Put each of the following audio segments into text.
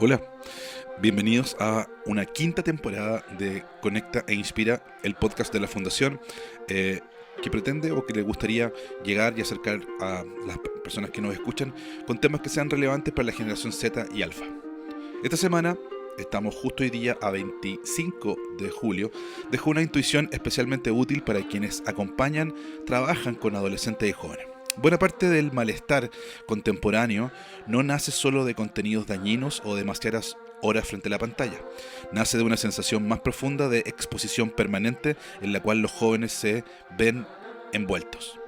Hola, bienvenidos a una quinta temporada de Conecta e Inspira, el podcast de la Fundación que pretende o que le gustaría llegar y acercar a las personas que nos escuchan con temas que sean relevantes para la generación Z y Alfa. Esta semana, estamos justo hoy día a 25 de julio, dejó una intuición especialmente útil para quienes acompañan, trabajan con adolescentes y jóvenes. Buena parte del malestar contemporáneo no nace solo de contenidos dañinos o demasiadas horas frente a la pantalla. Nace de una sensación más profunda de exposición permanente en la cual los jóvenes se ven envueltos.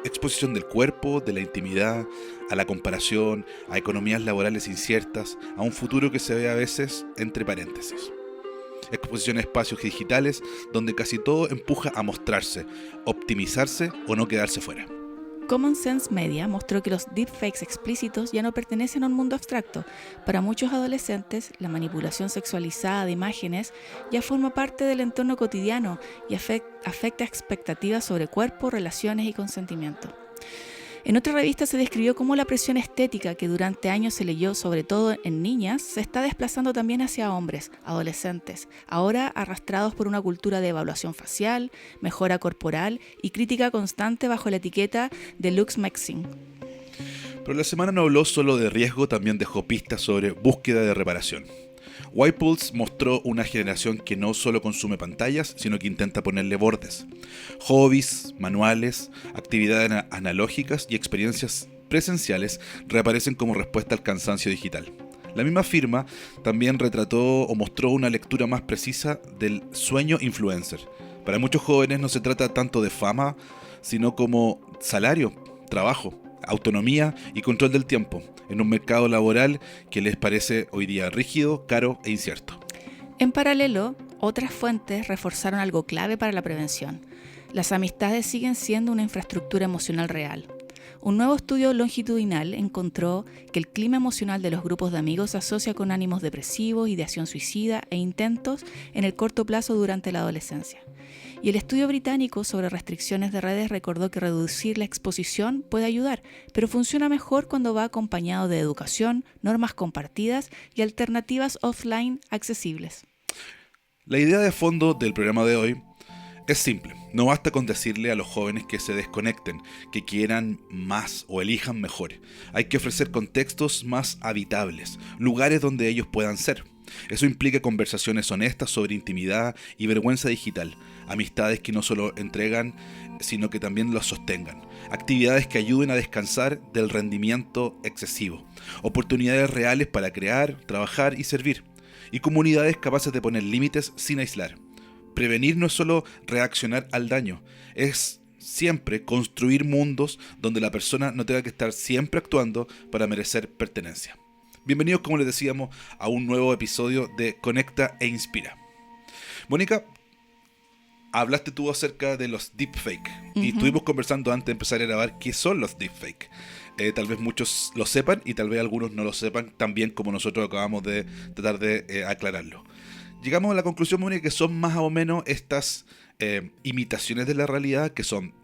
Exposición del cuerpo, de la intimidad, a la comparación, a economías laborales inciertas, a un futuro que se ve a veces entre paréntesis. Exposición a espacios digitales donde casi todo empuja a mostrarse, optimizarse o no quedarse fuera. Common Sense Media mostró que los deepfakes explícitos ya no pertenecen a un mundo abstracto. Para muchos adolescentes, la manipulación sexualizada de imágenes ya forma parte del entorno cotidiano y afecta expectativas sobre cuerpo, relaciones y consentimiento. En otra revista se describió cómo la presión estética que durante años se leyó sobre todo en niñas se está desplazando también hacia hombres, adolescentes, ahora arrastrados por una cultura de evaluación facial, mejora corporal y crítica constante bajo la etiqueta de looks maxing. Pero la semana no habló solo de riesgo, también dejó pistas sobre búsqueda de reparación. Y-Pulse mostró una generación que no solo consume pantallas, sino que intenta ponerle bordes. Hobbies, manuales, actividades analógicas y experiencias presenciales reaparecen como respuesta al cansancio digital. La misma firma también retrató o mostró una lectura más precisa del sueño influencer. Para muchos jóvenes no se trata tanto de fama, sino como salario, trabajo, autonomía y control del tiempo, en un mercado laboral que les parece hoy día rígido, caro e incierto. En paralelo, otras fuentes reforzaron algo clave para la prevención. Las amistades siguen siendo una infraestructura emocional real. Un nuevo estudio longitudinal encontró que el clima emocional de los grupos de amigos se asocia con ánimos depresivos, ideación suicida e intentos en el corto plazo durante la adolescencia. Y el estudio británico sobre restricciones de redes recordó que reducir la exposición puede ayudar, pero funciona mejor cuando va acompañado de educación, normas compartidas y alternativas offline accesibles. La idea de fondo del programa de hoy es simple. No basta con decirle a los jóvenes que se desconecten, que quieran más o elijan mejor. Hay que ofrecer contextos más habitables, lugares donde ellos puedan ser. Eso implica conversaciones honestas sobre intimidad y vergüenza digital, amistades que no solo entregan, sino que también los sostengan, actividades que ayuden a descansar del rendimiento excesivo, oportunidades reales para crear, trabajar y servir, y comunidades capaces de poner límites sin aislar. Prevenir no es solo reaccionar al daño, es siempre construir mundos donde la persona no tenga que estar siempre actuando para merecer pertenencia. Bienvenidos, como les decíamos, a un nuevo episodio de Conecta e Inspira. Mónica, hablaste tú acerca de los deepfake y estuvimos conversando antes de empezar a grabar qué son los deepfake. Tal vez muchos lo sepan y tal vez algunos no lo sepan tan bien como nosotros acabamos de tratar de aclararlo. Llegamos a la conclusión, Mónica, que son más o menos estas imitaciones de la realidad que son,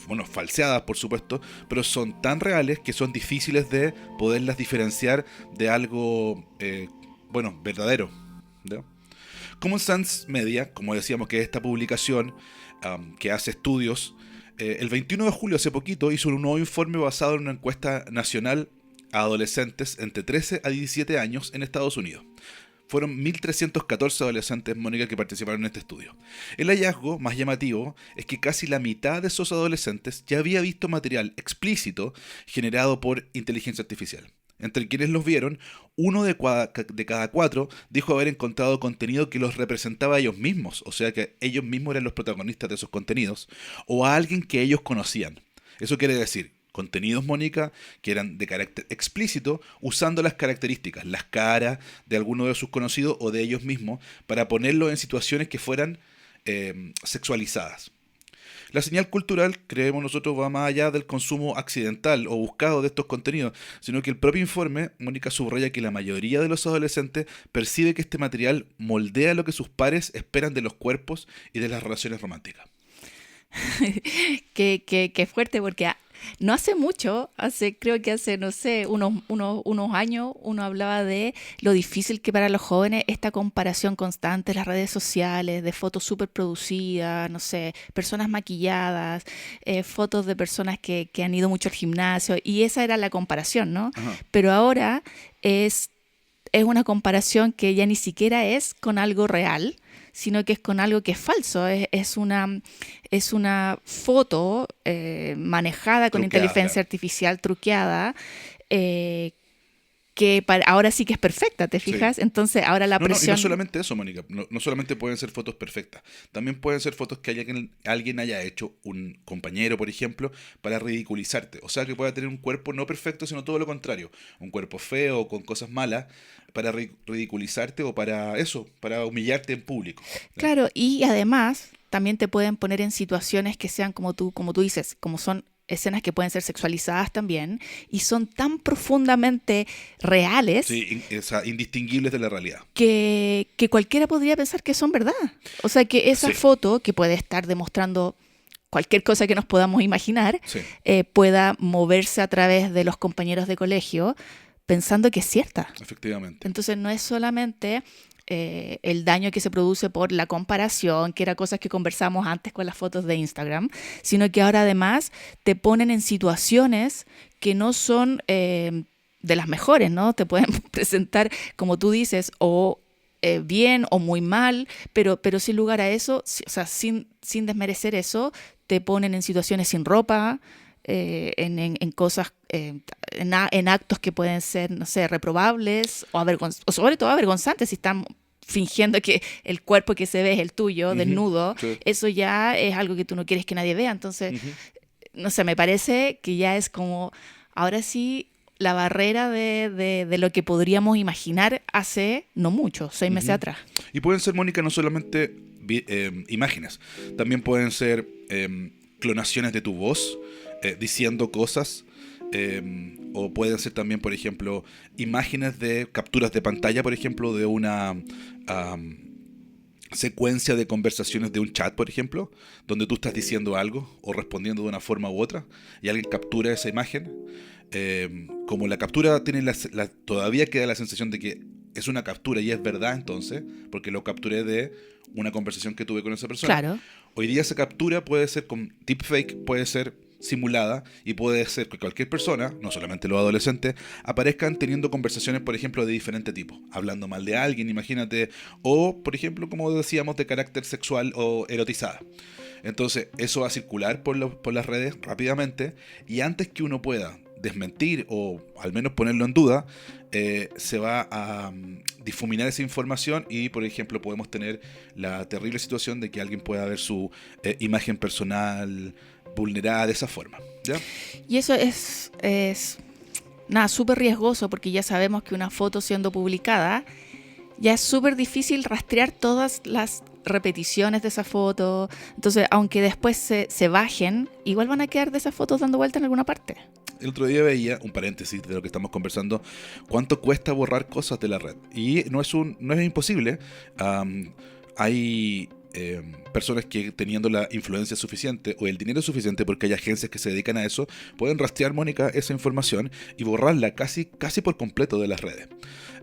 bueno, falseadas por supuesto, pero son tan reales que son difíciles de poderlas diferenciar de algo, bueno, verdadero, ¿no? Common Sense Media, como decíamos que es esta publicación que hace estudios, el 21 de julio, hace poquito, hizo un nuevo informe basado en una encuesta nacional a adolescentes entre 13 a 17 años en Estados Unidos. Fueron 1.314 adolescentes, Mónica, que participaron en este estudio. El hallazgo más llamativo es que casi la mitad de esos adolescentes ya había visto material explícito generado por inteligencia artificial. Entre quienes los vieron, uno de cada cuatro dijo haber encontrado contenido que los representaba a ellos mismos, o sea que ellos mismos eran los protagonistas de esos contenidos, o a alguien que ellos conocían. Eso quiere decir contenidos, Mónica, que eran de carácter explícito, usando las características, las caras de alguno de sus conocidos o de ellos mismos, para ponerlo en situaciones que fueran sexualizadas. La señal cultural, creemos nosotros, va más allá del consumo accidental o buscado de estos contenidos, sino que el propio informe, Mónica, subraya que la mayoría de los adolescentes percibe que este material moldea lo que sus pares esperan de los cuerpos y de las relaciones románticas. Qué fuerte, porque No hace mucho, creo que hace, no sé, unos años, uno hablaba de lo difícil que para los jóvenes esta comparación constante en las redes sociales, de fotos súper producidas, no sé, personas maquilladas, fotos de personas que han ido mucho al gimnasio, y esa era la comparación, ¿no? Ajá. Pero ahora es una comparación que ya ni siquiera es con algo real, sino que es con algo que es falso. Es una foto manejada con Truqueada, inteligencia claro. artificial truqueada, eh, que ahora sí que es perfecta, ¿te Sí. fijas? Entonces ahora la No, no, y no presión... solamente eso, Mónica. No solamente pueden ser fotos perfectas. También pueden ser fotos que alguien haya hecho, un compañero, por ejemplo, para ridiculizarte. O sea, que pueda tener un cuerpo no perfecto, sino todo lo contrario. Un cuerpo feo, con cosas malas, para ridiculizarte o para eso, para humillarte en público. ¿Ya? Claro, y además también te pueden poner en situaciones que sean como tú dices, como son escenas que pueden ser sexualizadas también y son tan profundamente reales Sí, o sea, indistinguibles de la realidad. que cualquiera podría pensar que son verdad. O sea, que esa Sí, foto, que puede estar demostrando cualquier cosa que nos podamos imaginar, sí, pueda moverse a través de los compañeros de colegio pensando que es cierta. efectivamente. Entonces no es solamente el daño que se produce por la comparación, que era cosas que conversamos antes con las fotos de Instagram, sino que ahora además te ponen en situaciones que no son de las mejores, ¿no? Te pueden presentar, como tú dices, o bien o muy mal, pero sin lugar a eso, o sea, sin desmerecer eso, te ponen en situaciones sin ropa, en cosas, en actos que pueden ser, no sé, reprobables o sobre todo avergonzantes si están fingiendo que el cuerpo que se ve es el tuyo, Ujú, desnudo, sí, eso ya es algo que tú no quieres que nadie vea. Entonces, ujú. no sé, me parece que ya es como, ahora sí, la barrera de lo que podríamos imaginar hace no mucho, 6 meses Ujú. atrás. Y pueden ser, Mónica, no solamente imágenes, también pueden ser clonaciones de tu voz diciendo cosas, o pueden ser también, por ejemplo, imágenes de capturas de pantalla, por ejemplo, de una am, secuencia de conversaciones de un chat, por ejemplo, donde tú estás diciendo algo o respondiendo de una forma u otra y alguien captura esa imagen. Como la captura tiene todavía queda la sensación de que es una captura y es verdad entonces, porque lo capturé de una conversación que tuve con esa persona. Claro. Hoy día esa captura puede ser con deepfake, puede ser simulada y puede ser que cualquier persona, no solamente los adolescentes, aparezcan teniendo conversaciones, por ejemplo, de diferente tipo, hablando mal de alguien, imagínate, o, por ejemplo, como decíamos, de carácter sexual o erotizada. Entonces, eso va a circular por las redes rápidamente y antes que uno pueda desmentir o al menos ponerlo en duda, se va a difuminar esa información y, por ejemplo, podemos tener la terrible situación de que alguien pueda ver su imagen personal vulnerada de esa forma. ¿Ya? Y eso es nada, súper riesgoso porque ya sabemos que una foto siendo publicada ya es súper difícil rastrear todas las repeticiones de esa foto. Entonces, aunque después se bajen, igual van a quedar de esas fotos dando vuelta en alguna parte. El otro día veía, un paréntesis de lo que estamos conversando, cuánto cuesta borrar cosas de la red. Y no es imposible. Um, hay personas que teniendo la influencia suficiente o el dinero suficiente, porque hay agencias que se dedican a eso, pueden rastrear, Mónica, esa información y borrarla casi por completo de las redes.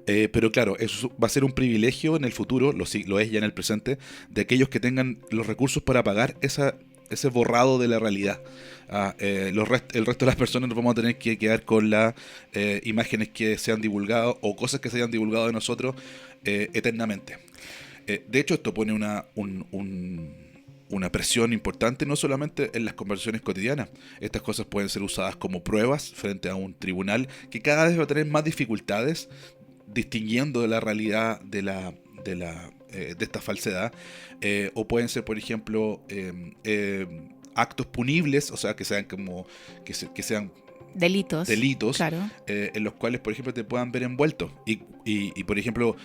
Pero claro, eso va a ser un privilegio en el futuro, lo es ya en el presente, de aquellos que tengan los recursos para pagar ese borrado de la realidad. El resto de las personas nos vamos a tener que quedar con las imágenes que se han divulgado o cosas que se hayan divulgado de nosotros eternamente. De hecho, esto pone una presión importante no solamente en las conversaciones cotidianas. Estas cosas pueden ser usadas como pruebas frente a un tribunal que cada vez va a tener más dificultades distinguiendo de la realidad de esta falsedad, o pueden ser, por ejemplo, actos punibles, o sea, que sean como que sean Delitos, delitos claro. en los cuales, por ejemplo, te puedan ver envuelto. Por ejemplo,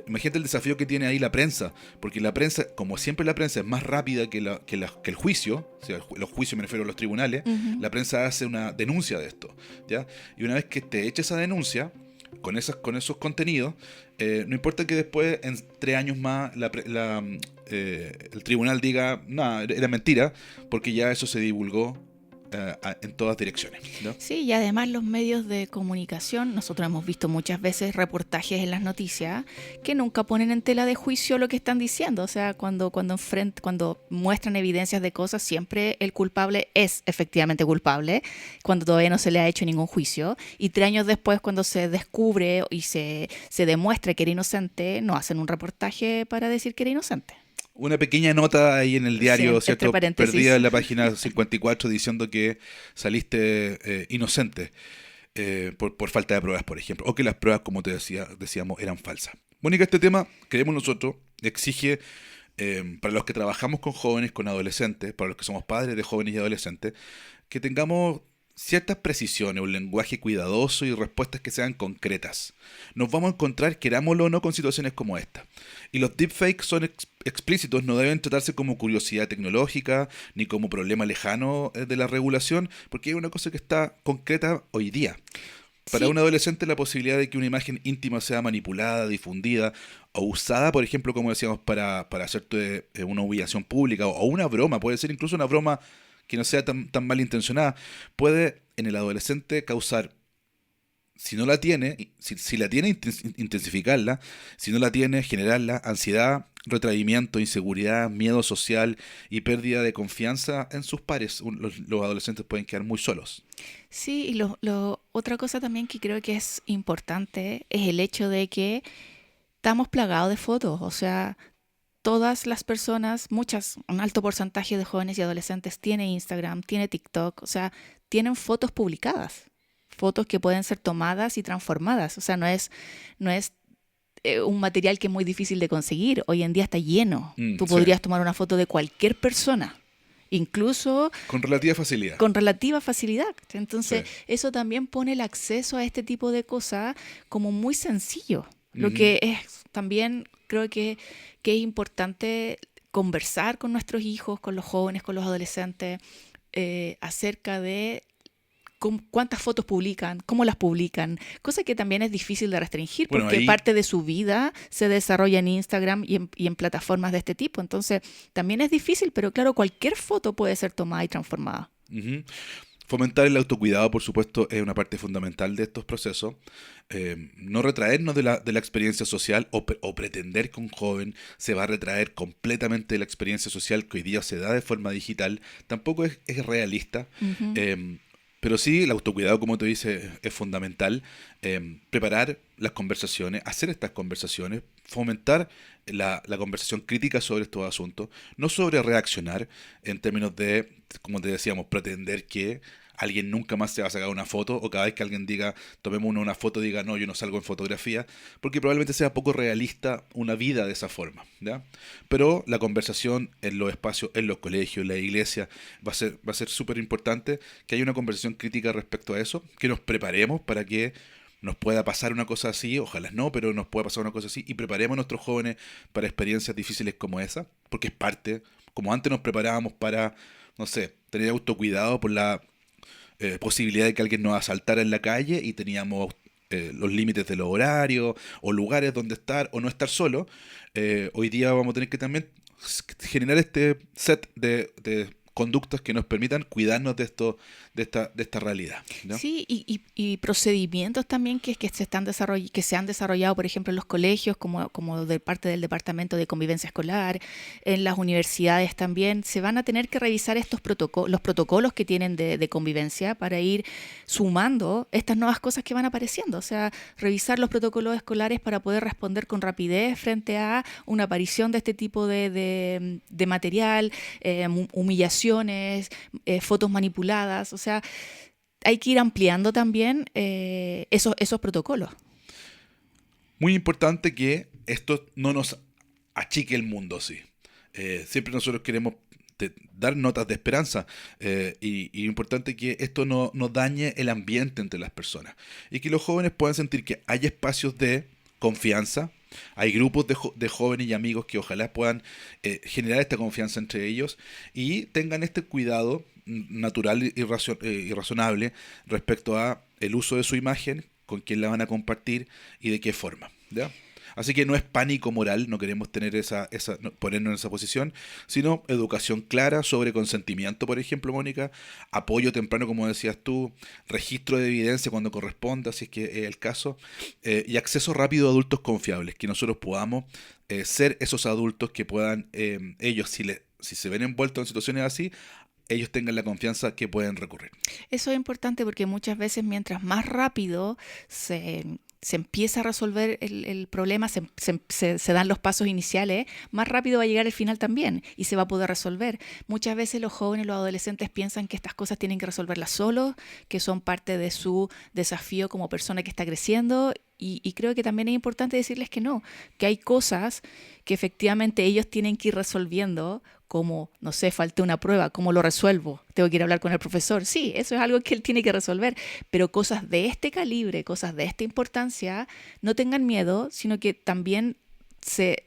imagínate el desafío que tiene ahí la prensa, porque la prensa, como siempre la prensa es más rápida que el juicio, o sea, los juicios me refiero a los tribunales, Ujú. la prensa hace una denuncia de esto, ¿ya? Y una vez que te eche esa denuncia, con esos contenidos, no importa que después, en 3 años más, el tribunal diga, nada, era mentira, porque ya eso se divulgó en todas direcciones, ¿no? Sí, y además los medios de comunicación, nosotros hemos visto muchas veces reportajes en las noticias que nunca ponen en tela de juicio lo que están diciendo. O sea, cuando muestran evidencias de cosas, siempre el culpable es efectivamente culpable, cuando todavía no se le ha hecho ningún juicio. Y 3 años después, cuando se descubre y se demuestra que era inocente, no hacen un reportaje para decir que era inocente. Una pequeña nota ahí en el Sí, diario, entre ¿cierto? paréntesis. Perdida en la página 54 diciendo que saliste inocente por falta de pruebas, por ejemplo, o que las pruebas, como decíamos, eran falsas. Mónica, este tema, creemos nosotros, exige para los que trabajamos con jóvenes, con adolescentes, para los que somos padres de jóvenes y adolescentes, que tengamos ciertas precisiones, un lenguaje cuidadoso y respuestas que sean concretas. Nos vamos a encontrar, querámoslo o no, con situaciones como esta. Y los deepfakes son explícitos, no deben tratarse como curiosidad tecnológica ni como problema lejano de la regulación, porque es una cosa que está concreta hoy día. Para Sí. un adolescente, la posibilidad de que una imagen íntima sea manipulada, difundida o usada, por ejemplo, como decíamos, para hacerte una humillación pública o una broma, puede ser incluso una broma que no sea tan malintencionada, puede en el adolescente causar, si no la tiene, si la tiene, intensificarla, si no la tiene, generarla, ansiedad, retraimiento, inseguridad, miedo social y pérdida de confianza en sus pares. Los adolescentes pueden quedar muy solos. Sí, y otra cosa también que creo que es importante es el hecho de que estamos plagados de fotos. O sea, todas las personas, un alto porcentaje de jóvenes y adolescentes tiene Instagram, tiene TikTok, o sea, tienen fotos publicadas, fotos que pueden ser tomadas y transformadas. O sea, no es un material que es muy difícil de conseguir. Hoy en día está lleno. Tú Sí, podrías tomar una foto de cualquier persona, incluso con relativa facilidad. con relativa facilidad. Sí. Entonces, eso también pone el acceso a este tipo de cosas como muy sencillo. Lo Ujú. que es también creo que es importante conversar con nuestros hijos, con los jóvenes, con los adolescentes, acerca de cuántas fotos publican, cómo las publican, cosa que también es difícil de restringir Bueno, porque ahí parte de su vida se desarrolla en Instagram y en plataformas de este tipo. Entonces, también es difícil, pero claro, cualquier foto puede ser tomada y transformada. ujú. Fomentar el autocuidado, por supuesto, es una parte fundamental de estos procesos. No retraernos de la experiencia social o pretender que un joven se va a retraer completamente de la experiencia social que hoy día se da de forma digital, tampoco es realista. Ujú. Eh, pero sí, el autocuidado, como te dice, es fundamental. Preparar las conversaciones, hacer estas conversaciones, fomentar la conversación crítica sobre estos asuntos, no sobre reaccionar en términos de, como te decíamos, pretender que alguien nunca más se va a sacar una foto o cada vez que alguien diga, tomemos una foto, diga, no, yo no salgo en fotografía, porque probablemente sea poco realista una vida de esa forma, ¿ya? Pero la conversación en los espacios, en los colegios, en la iglesia, va a ser súper importante que haya una conversación crítica respecto a eso, que nos preparemos para que nos pueda pasar una cosa así, ojalá no, pero nos pueda pasar una cosa así y preparemos a nuestros jóvenes para experiencias difíciles como esa, porque es parte, como antes nos preparábamos para, no sé, tener autocuidado por la posibilidad de que alguien nos asaltara en la calle y teníamos los límites de los horarios o lugares donde estar o no estar solo, hoy día vamos a tener que también generar este set de conductas que nos permitan cuidarnos de esta realidad, ¿no? Sí, y procedimientos también que se han desarrollado, por ejemplo, en los colegios, como de parte del Departamento de Convivencia Escolar, en las universidades también, se van a tener que revisar los protocolos que tienen de convivencia para ir sumando estas nuevas cosas que van apareciendo. O sea, revisar los protocolos escolares para poder responder con rapidez frente a una aparición de este tipo de material, humillaciones, fotos manipuladas. O sea, hay que ir ampliando también esos protocolos. Muy importante que esto no nos achique el mundo, sí. Siempre nosotros queremos dar notas de esperanza y importante que esto no dañe el ambiente entre las personas y que los jóvenes puedan sentir que hay espacios de confianza, hay grupos de jóvenes y amigos que ojalá puedan generar esta confianza entre ellos y tengan este cuidado natural y razonable respecto a el uso de su imagen con quién la van a compartir y de qué forma, ¿ya? Así que no es pánico moral, no queremos tener ponernos en esa posición, sino educación clara sobre consentimiento, por ejemplo, Mónica, apoyo temprano, como decías tú, registro de evidencia cuando corresponda, si es que es el caso, y acceso rápido a adultos confiables, que nosotros podamos ser esos adultos que puedan, ellos, si se ven envueltos en situaciones así, ellos tengan la confianza que pueden recurrir. Eso es importante porque muchas veces mientras más rápido se empieza a resolver el problema, se dan los pasos iniciales, más rápido va a llegar el final también y se va a poder resolver. Muchas veces los jóvenes, los adolescentes piensan que estas cosas tienen que resolverlas solos, que son parte de su desafío como persona que está creciendo, y creo que también es importante decirles que no, que hay cosas que efectivamente ellos tienen que ir resolviendo, como, no sé, falté una prueba, ¿cómo lo resuelvo? Tengo que ir a hablar con el profesor. Sí, eso es algo que él tiene que resolver, pero cosas de este calibre, cosas de esta importancia, no tengan miedo, sino que también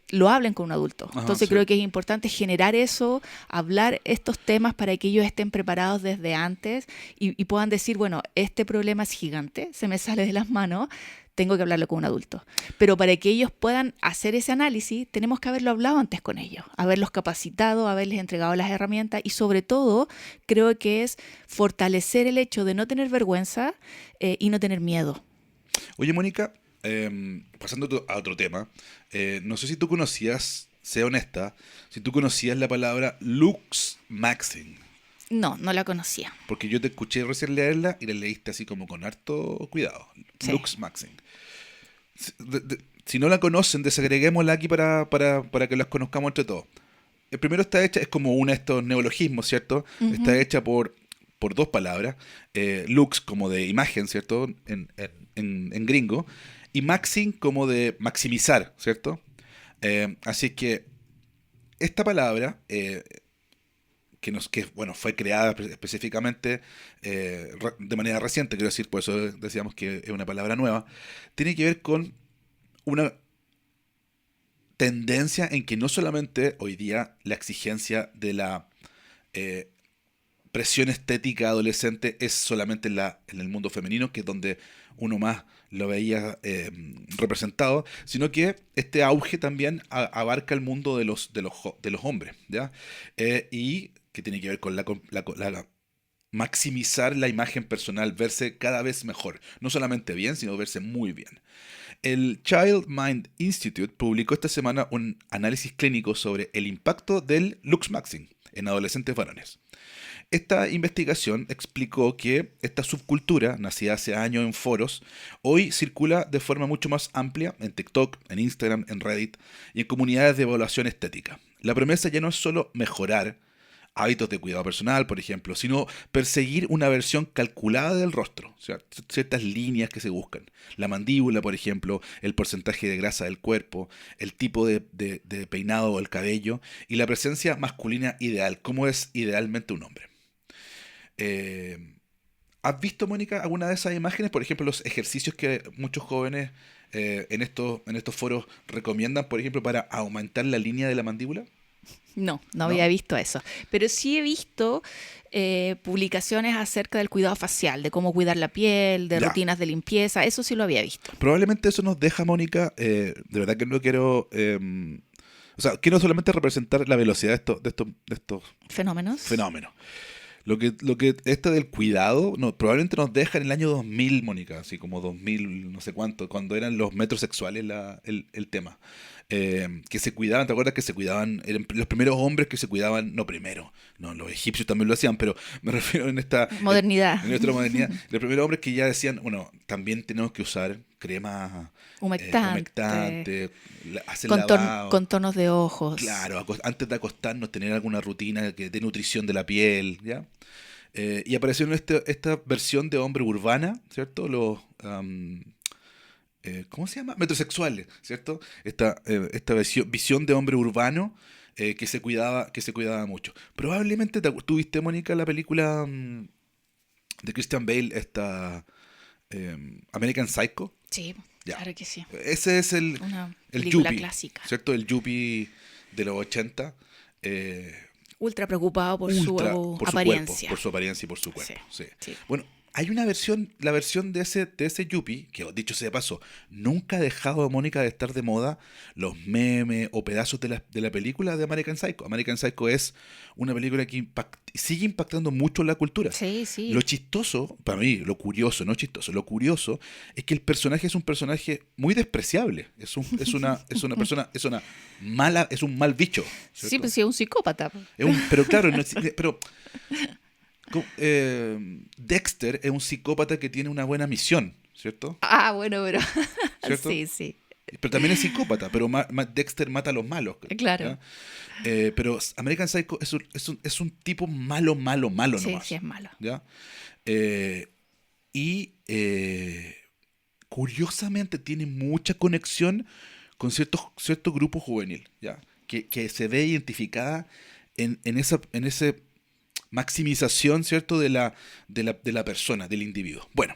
lo hablen con un adulto. Ajá, Entonces sí. creo que es importante generar eso, hablar estos temas para que ellos estén preparados desde antes y puedan decir, bueno, este problema es gigante, se me sale de las manos, tengo que hablarlo con un adulto. Pero para que ellos puedan hacer ese análisis, tenemos que haberlo hablado antes con ellos, haberlos capacitado, haberles entregado las herramientas y sobre todo creo que es fortalecer el hecho de no tener vergüenza y no tener miedo. Oye, Mónica, pasando a otro tema, no sé si tú conocías, sea honesta, si tú conocías la palabra lux maxing, No, no la conocía. porque yo te escuché recién leerla y la leíste así como con harto cuidado. Sí. Lux maxing. Si no la conocen, desagreguémosla aquí para que las conozcamos entre todos. El primero está hecha, es como uno de estos neologismos, ¿cierto? Ujú. Está hecha por dos palabras. Lux como de imagen, ¿cierto? En gringo. Y maxing como de maximizar, ¿cierto? Así que esta palabra, bueno, fue creada específicamente de manera reciente, quiero decir, por eso decíamos que es una palabra nueva, tiene que ver con una tendencia en que no solamente hoy día la exigencia de la eh, presión estética adolescente es solamente en el mundo femenino, que es donde uno más lo veía representado, sino que este auge también abarca el mundo de los hombres, ¿ya? Y que tiene que ver con la maximizar la imagen personal, verse cada vez mejor, no solamente bien, sino verse muy bien. El Child Mind Institute publicó esta semana un análisis clínico sobre el impacto del luxmaxing en adolescentes varones. Esta investigación explicó que esta subcultura, nacida hace años en foros, hoy circula de forma mucho más amplia en TikTok, en Instagram, en Reddit y en comunidades de evaluación estética. La promesa ya no es solo mejorar hábitos de cuidado personal, por ejemplo, sino perseguir una versión calculada del rostro, o sea, ciertas líneas que se buscan. La mandíbula, por ejemplo, el porcentaje de grasa del cuerpo, el tipo de peinado o el cabello y la presencia masculina ideal, cómo es idealmente un hombre. ¿Has visto, Mónica, alguna de esas imágenes? Por ejemplo, los ejercicios que muchos jóvenes en estos foros recomiendan, por ejemplo, para aumentar la línea de la mandíbula. No ¿No? había visto eso. Pero sí he visto publicaciones acerca del cuidado facial, de cómo cuidar la piel, de Ya. rutinas de limpieza. Eso sí lo había visto. Probablemente eso nos deja, Mónica, de verdad que no quiero... o sea, quiero solamente representar la velocidad de estos Fenómenos. fenómenos. Lo que este del cuidado, no, probablemente nos deja en el año 2000, Mónica, así como 2000, no sé cuánto, cuando eran los metrosexuales el tema. Que se cuidaban, ¿te acuerdas que se cuidaban? Eran los primeros hombres que se cuidaban, no primero, no, los egipcios también lo hacían, pero me refiero en esta... Modernidad. En nuestra modernidad. Los primeros hombres que ya decían, bueno, también tenemos que usar crema humectante, hacer lavado. Con tonos de ojos. Claro, antes de acostarnos tener alguna rutina de nutrición de la piel, ¿ya? Y apareció en esta versión de hombre urbana, ¿cierto? ¿Cómo se llama? Metrosexuales, ¿cierto? Esta visión de hombre urbano que se cuidaba mucho. Probablemente tú viste, Mónica, la película de Christian Bale, American Psycho. Sí, Ya. claro que sí. Ese es Una el película yuppie, clásica. ¿cierto? El yuppie de los 80. Ultra preocupado por su Por su apariencia. cuerpo, por su apariencia y por su cuerpo. Sí, Sí. sí. Bueno, Hay una versión, la versión de ese Yuppie, que dicho sea de paso, nunca ha dejado, Mónica, de estar de moda los memes o pedazos de la película de American Psycho. American Psycho es una película que sigue impactando mucho la cultura. Sí, Lo sí. chistoso, para mí, lo curioso, no chistoso, lo curioso es que el personaje es un personaje muy despreciable. Es una persona, es una mala, es un mal bicho, Sí, ¿cierto? pues sí, es un psicópata. Pero claro, pero Dexter es un psicópata que tiene una buena misión, ¿cierto? Ah, bueno, pero ¿Cierto? sí, sí, Pero también es psicópata, pero Dexter mata a los malos. claro. ¿Ya? Pero American Psycho es un tipo malo, malo, malo Sí, sí nomás. es malo. ¿Ya? Eh, y curiosamente tiene mucha conexión con cierto grupo juvenil, ¿ya? Que se ve identificada en ese maximización, ¿cierto? De la persona, del individuo. Bueno,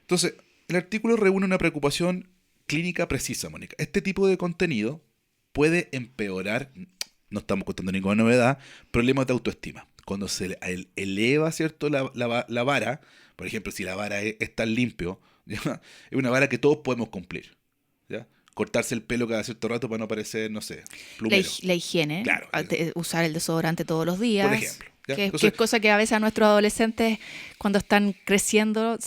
entonces, el artículo reúne una preocupación clínica precisa, Mónica. Este tipo de contenido puede empeorar, no estamos contando ninguna novedad, problemas de autoestima. Cuando se eleva, ¿cierto? La vara, por ejemplo, si la vara es tan limpio, ¿ya? Es una vara que todos podemos cumplir, ¿ya? Cortarse el pelo cada cierto rato para no parecer, no sé, plumero. La higiene, Claro, usar el desodorante todos los por días, ejemplo. ¿Ya? que Entonces, es cosa que a veces a nuestros adolescentes cuando están creciendo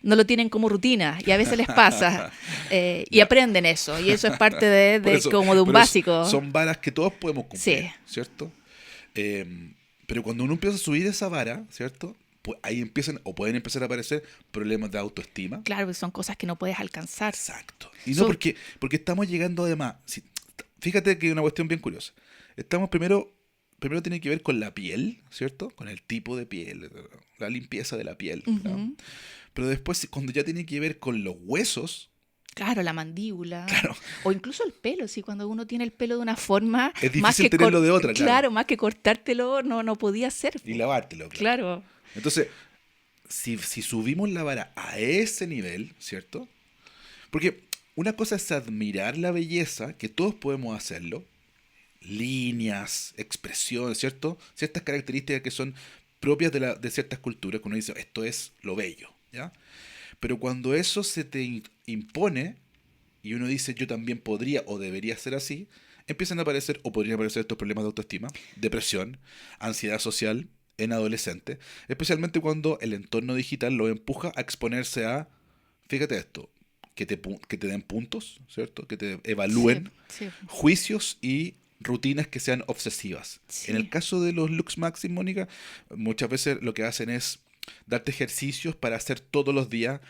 no lo tienen como rutina y a veces les pasa y ya. aprenden eso y eso es parte Por eso, como de un pero básico. son varas que todos podemos Sí, cumplir, ¿cierto? Pero cuando uno empieza a subir esa vara, ¿cierto? Pues ahí empiezan o pueden empezar a aparecer problemas de autoestima. claro, que son cosas que no puedes alcanzar. Exacto. Y no Son- porque estamos llegando además, fíjate que hay una cuestión bien curiosa. Estamos primero tiene que ver con la piel, ¿cierto? Con el tipo de piel, la limpieza de la piel, ¿no? Ujú. Pero después cuando ya tiene que ver con los huesos, Claro, la mandíbula. claro, O incluso el pelo, si cuando uno tiene el pelo de una forma, es más difícil que tenerlo de otra, claro. claro, más que cortártelo, no podía ser. Y lavártelo, claro. Claro. Entonces, si subimos la vara a ese nivel, ¿cierto? Porque una cosa es admirar la belleza, que todos podemos hacerlo, líneas, expresiones, ¿cierto? Ciertas características que son propias de ciertas culturas, que uno dice, esto es lo bello, ¿ya? Pero cuando eso se te impone y uno dice, yo también podría o debería ser así, empiezan a aparecer o podrían aparecer estos problemas de autoestima, depresión, ansiedad social en adolescentes, especialmente cuando el entorno digital lo empuja a exponerse a, fíjate esto, que te den puntos, ¿cierto? Que te Sí, evalúen, sí, juicios y rutinas que sean obsesivas. En el sí. caso de los Lux Maxim, Mónica, muchas veces lo que hacen es darte ejercicios para hacer todos los días,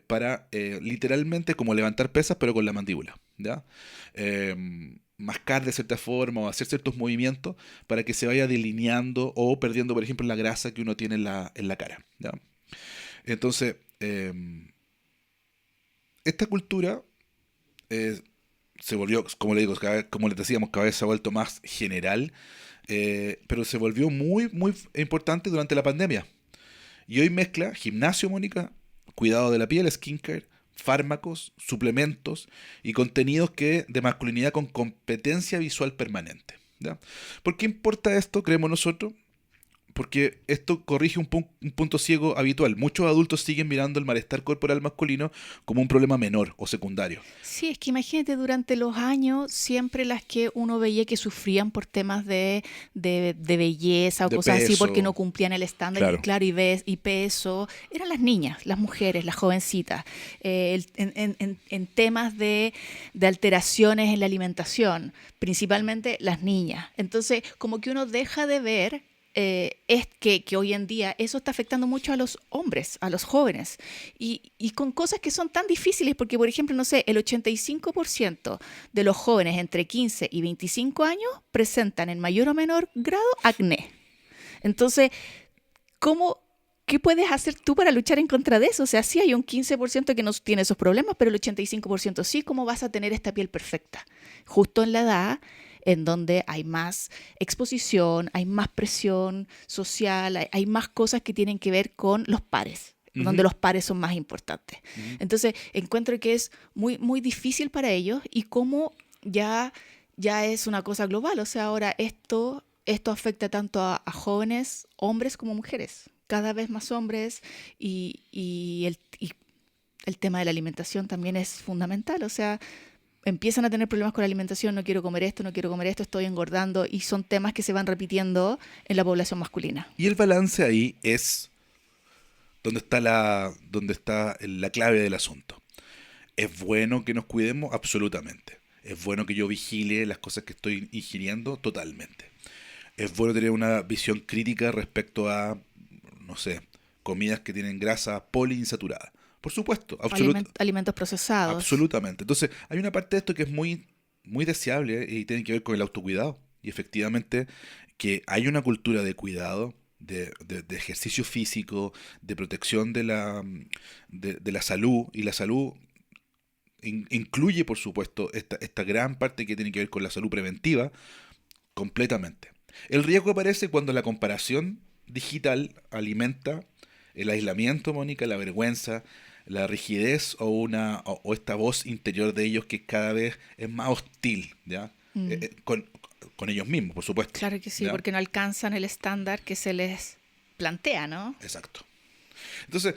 para literalmente como levantar pesas, pero con la mandíbula, ¿ya? Mascar de cierta forma o hacer ciertos movimientos para que se vaya delineando o perdiendo, por ejemplo, la grasa que uno tiene en la cara, ¿ya? Entonces, esta cultura eh, se volvió, como le digo, como les decíamos, cada vez se ha vuelto más general, pero se volvió muy, muy importante durante la pandemia. Y hoy mezcla gimnasio, Mónica, cuidado de la piel, skincare, fármacos, suplementos y contenidos de masculinidad con competencia visual permanente, ¿ya? ¿Por qué importa esto, creemos nosotros? Porque esto corrige un punto ciego habitual. Muchos adultos siguen mirando el malestar corporal masculino como un problema menor o secundario. Sí, es que imagínate, durante los años, siempre las que uno veía que sufrían por temas de belleza o De cosas así, porque peso, no cumplían el estándar, y claro. claro, y peso, eran las niñas, las mujeres, las jovencitas, en temas de alteraciones en la alimentación, principalmente las niñas. Entonces, como que uno deja de ver es que hoy en día eso está afectando mucho a los hombres, a los jóvenes, y con cosas que son tan difíciles, porque por ejemplo, no sé, el 85% de los jóvenes entre 15 y 25 años presentan en mayor o menor grado acné. Entonces, ¿cómo, qué puedes hacer tú para luchar en contra de eso? O sea, sí hay un 15% que no tiene esos problemas, pero el 85% sí. ¿Cómo vas a tener esta piel perfecta? Justo en la edad en donde hay más exposición, hay más presión social, hay más cosas que tienen que ver con los pares, donde Ujú, los pares son más importantes. ujú. Entonces, encuentro que es muy, muy difícil para ellos y cómo ya es una cosa global. O sea, ahora esto afecta tanto a jóvenes, hombres como mujeres. cada vez más hombres y el tema de la alimentación también es fundamental. O sea, empiezan a tener problemas con la alimentación, no quiero comer esto, no quiero comer esto, estoy engordando, y son temas que se van repitiendo en la población masculina. Y el balance ahí es donde está la clave del asunto. ¿Es bueno que nos cuidemos? Absolutamente. ¿Es bueno que yo vigile las cosas que estoy ingiriendo? Totalmente. ¿Es bueno tener una visión crítica respecto a, no sé, comidas que tienen grasa poliinsaturada? Por supuesto, Alimentos procesados. absolutamente. Entonces, hay una parte de esto que es muy deseable y tiene que ver con el autocuidado. Y efectivamente, que hay una cultura de cuidado, de ejercicio físico, de protección de la salud. Y la salud incluye, por supuesto, esta gran parte que tiene que ver con la salud preventiva, completamente. El riesgo aparece cuando la comparación digital alimenta el aislamiento, Mónica, la vergüenza, la rigidez o esta voz interior de ellos que cada vez es más hostil, ¿ya? Mm. Con ellos mismos, por supuesto. Claro que sí, ¿ya? porque no alcanzan el estándar que se les plantea, ¿no? Exacto. Entonces,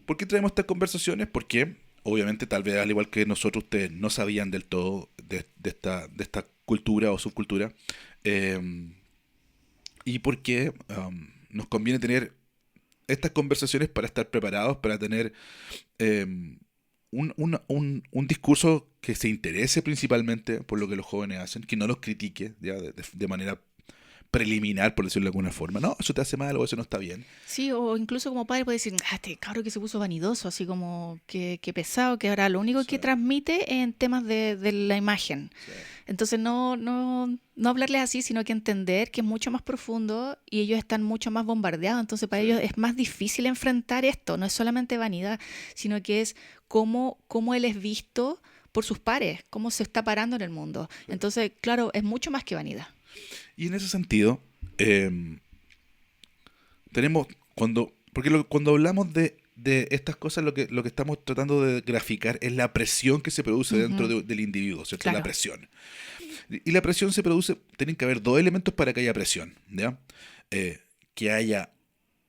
¿por qué traemos estas conversaciones? Porque, obviamente, tal vez al igual que nosotros, ustedes no sabían del todo de esta cultura o subcultura. eh, y porque nos conviene tener estas conversaciones para estar preparados, para tener eh, un discurso que se interese principalmente por lo que los jóvenes hacen, que no los critique ¿ya? De manera preliminar, por decirlo de alguna forma. No, eso te hace mal o eso no está bien. Sí, o incluso como padre puede decir, este cabro que se puso vanidoso, así como que pesado, que ahora lo único Sí, que transmite en temas de la imagen. sí, Entonces no hablarles así, sino que entender que es mucho más profundo y ellos están mucho más bombardeados. Entonces para sí. ellos es más difícil enfrentar esto. No es solamente vanidad, sino que es cómo él es visto por sus pares, cómo se está parando en el mundo. Entonces, claro, es mucho más que vanidad. Y en ese sentido, tenemos, cuando hablamos de estas cosas, lo que estamos tratando de graficar es la presión que se produce dentro Ujú. del individuo, ¿cierto? La Claro. presión. Y la presión se produce, tienen que haber dos elementos para que haya presión, ¿ya? Que haya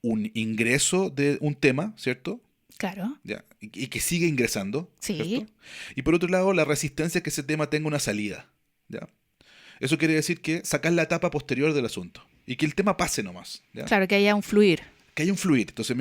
un ingreso de un tema, ¿cierto? Claro. ¿Ya? Y que siga ingresando, Sí. ¿cierto? Y por otro lado, la resistencia a que ese tema tenga una salida, ¿ya? Eso quiere decir que sacar la etapa posterior del asunto y que el tema pase nomás, ¿ya? Claro, que haya un fluir. Que haya un fluir. Entonces,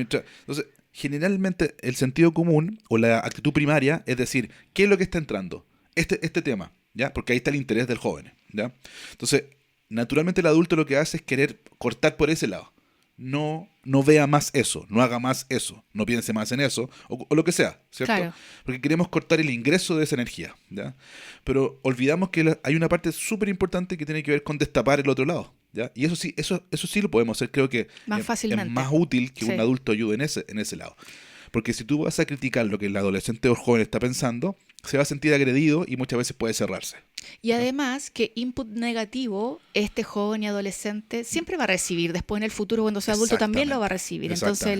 generalmente el sentido común o la actitud primaria es decir, ¿qué es lo que está entrando? Este tema, ¿ya? Porque ahí está el interés del joven, ¿ya? Entonces, naturalmente el adulto lo que hace es querer cortar por ese lado. No vea más eso, no haga más eso, no piense más en eso, o lo que sea, ¿cierto? Claro. Porque queremos cortar el ingreso de esa energía, ¿ya? Pero olvidamos que hay una parte súper importante que tiene que ver con destapar el otro lado, ¿ya? Y eso sí lo podemos hacer, creo que Más es fácilmente. más útil que un Sí. adulto ayude en ese lado. Porque si tú vas a criticar lo que el adolescente o el joven está pensando, se va a sentir agredido y muchas veces puede cerrarse. Y además que input negativo, este joven y adolescente siempre va a recibir, después en el futuro cuando sea adulto también lo va a recibir. Entonces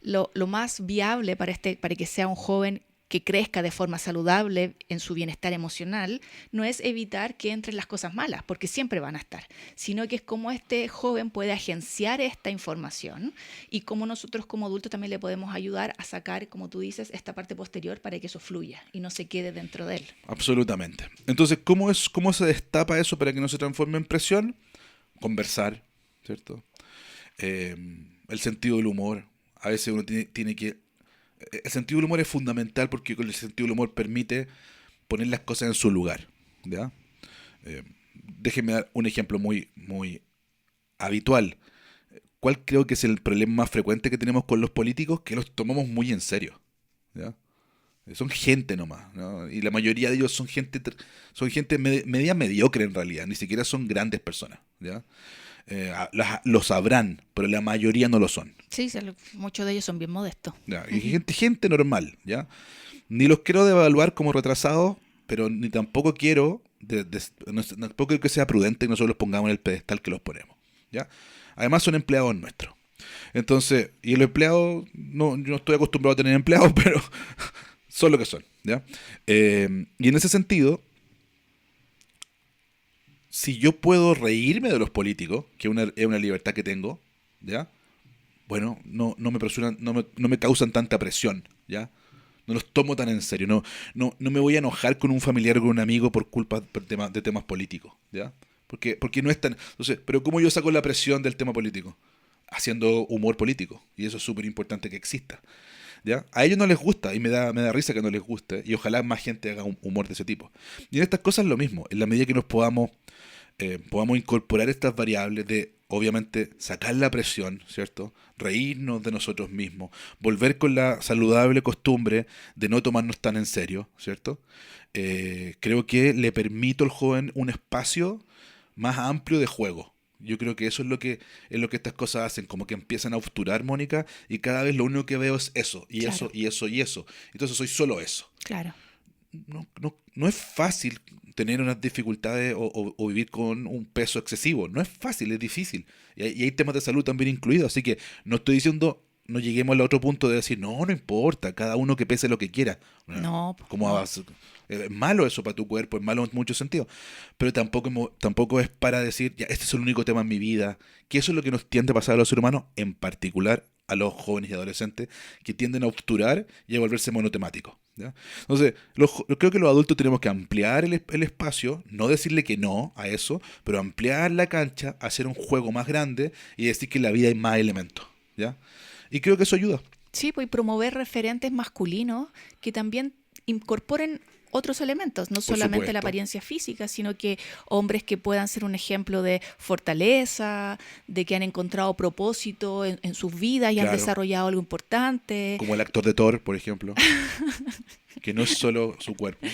lo más viable para que sea un joven que crezca de forma saludable en su bienestar emocional, no es evitar que entren las cosas malas, porque siempre van a estar, sino que es cómo este joven puede agenciar esta información y cómo nosotros como adultos también le podemos ayudar a sacar, como tú dices, esta parte posterior para que eso fluya y no se quede dentro de él. Absolutamente. Entonces, ¿cómo se destapa eso para que no se transforme en presión? Conversar, ¿cierto? Eh, el sentido del humor. A veces uno tiene que... El sentido del humor es fundamental porque con el sentido del humor permite poner las cosas en su lugar, ¿ya? Eh, Déjenme dar un ejemplo muy habitual. ¿Cuál creo que es el problema más frecuente que tenemos con los políticos? Que los tomamos muy en serio, ¿ya? Son gente nomás, ¿no? Y la mayoría de ellos son gente media mediocre en realidad, ni siquiera son grandes personas, ¿ya? Lo sabrán, pero la mayoría no lo son, Sí, muchos de ellos son bien modestos. ¿ya? Y gente normal, ¿ya? Ni los quiero devaluar como retrasados, pero ni tampoco quiero, tampoco creo que sea prudente que nosotros los pongamos en el pedestal que los ponemos, ¿ya? Además son empleados nuestros. Entonces, y el empleado, no, yo no estoy acostumbrado a tener empleados, pero son lo que son, ¿ya? Y en ese sentido, si yo puedo reírme de los políticos, que es una libertad que tengo, ¿ya? bueno, no me presionan, no me causan tanta presión, ¿ya? No los tomo tan en serio. No me voy a enojar con un familiar o con un amigo por culpa de temas políticos, ¿ya? Porque no es tan... Entonces, pero ¿cómo yo saco la presión del tema político? Haciendo humor político. Y eso es súper importante que exista, ¿ya? A ellos no les gusta y me da risa que no les guste y ojalá más gente haga un humor de ese tipo. Y en estas cosas lo mismo. En la medida que nos podamos incorporar estas variables de, obviamente, sacar la presión, ¿cierto? Reírnos de nosotros mismos, volver con la saludable costumbre de no tomarnos tan en serio, ¿cierto? Creo que le permito al joven un espacio más amplio de juego. Yo creo que eso es lo que estas cosas hacen, como que empiezan a obturar, Mónica, y cada vez lo único que veo es eso, y Claro, eso, y eso, y eso. Entonces soy solo eso. claro. No es fácil tener unas dificultades o vivir con un peso excesivo. No es fácil, es difícil. Y hay temas de salud también incluidos. Así que no estoy diciendo, no lleguemos al otro punto de decir, no importa, cada uno que pese lo que quiera. No, pues, ¿Cómo no. es malo eso para tu cuerpo, es malo en muchos sentidos. Pero tampoco es para decir, ya, este es el único tema en mi vida. Que eso es lo que nos tiende a pasar a los seres humanos, en particular a los jóvenes y adolescentes, que tienden a obturar y a volverse monotemáticos, ¿ya? Entonces, creo que los adultos tenemos que ampliar el espacio, no decirle que no a eso, pero ampliar la cancha, hacer un juego más grande y decir que en la vida hay más elementos, ¿ya? Y creo que eso ayuda. Sí, pues y promover referentes masculinos que también incorporen otros elementos, no Por solamente la supuesto. apariencia física, sino que hombres que puedan ser un ejemplo de fortaleza, de que han encontrado propósito en sus vidas y han Claro. desarrollado algo importante. Como el actor de Thor, por ejemplo, que no es solo su cuerpo.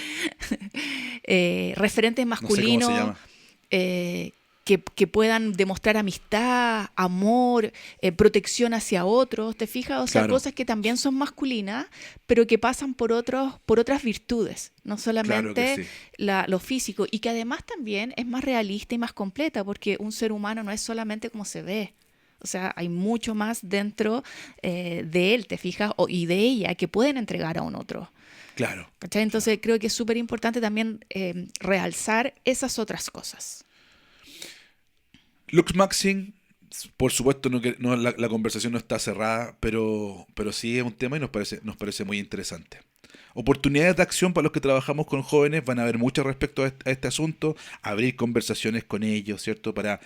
Referentes No sé cómo se masculinos llama. que puedan demostrar amistad, amor, protección hacia otros, ¿te fijas? O sea, Claro. cosas que también son masculinas, pero que pasan por otras virtudes, no Claro que solamente sí. lo físico, y que además también es más realista y más completa, porque un ser humano no es solamente como se ve. O sea, hay mucho más dentro de él, ¿te fijas? Y de ella que pueden entregar a un otro. Claro. ¿Cachai? Entonces creo que es súper importante también realzar esas otras cosas. Lux Maxing, por supuesto, la conversación no está cerrada, pero sí es un tema y nos parece muy interesante. Oportunidades de acción para los que trabajamos con jóvenes, van a haber muchas respecto a este asunto, abrir conversaciones con ellos, ¿cierto? Para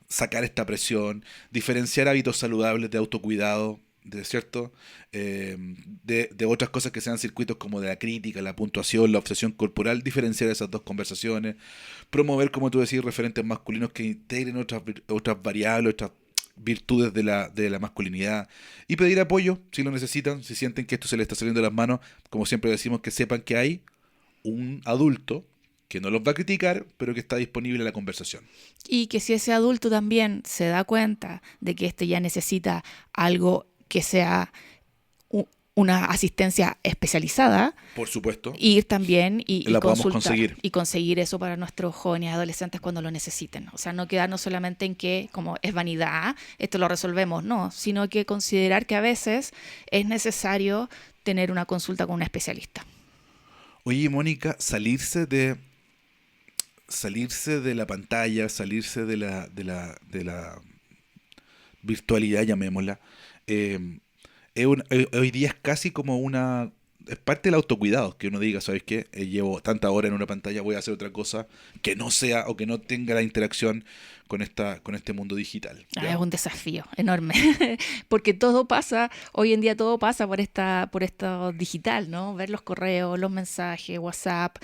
sacar esta presión, diferenciar hábitos saludables de autocuidado, ¿cierto? De otras cosas que sean circuitos como de la crítica, la puntuación, la obsesión corporal, diferenciar esas dos conversaciones, promover, como tú decís, referentes masculinos que integren otras variables, otras virtudes de la masculinidad y pedir apoyo si lo necesitan, si sienten que esto se les está saliendo de las manos, como siempre decimos, que sepan que hay un adulto que no los va a criticar, pero que está disponible a la conversación. Y que si ese adulto también se da cuenta de que este ya necesita algo que sea una asistencia especializada, Por supuesto, ir también y la podamos consultar conseguir. y conseguir eso para nuestros jóvenes y adolescentes cuando lo necesiten. O sea, no quedarnos solamente en que como es vanidad, esto lo resolvemos, no, sino que considerar que a veces es necesario tener una consulta con un especialista. Oye, Mónica, salirse de la pantalla, salirse de la virtualidad, llamémosla, hoy día es casi como es parte del autocuidado, que uno diga, ¿sabes qué? Llevo tanta hora en una pantalla, voy a hacer otra cosa que no sea o que no tenga la interacción con este mundo digital, Es ¿ya? un desafío enorme, porque hoy en día todo pasa por esto digital, ¿no? Ver los correos, los mensajes, WhatsApp,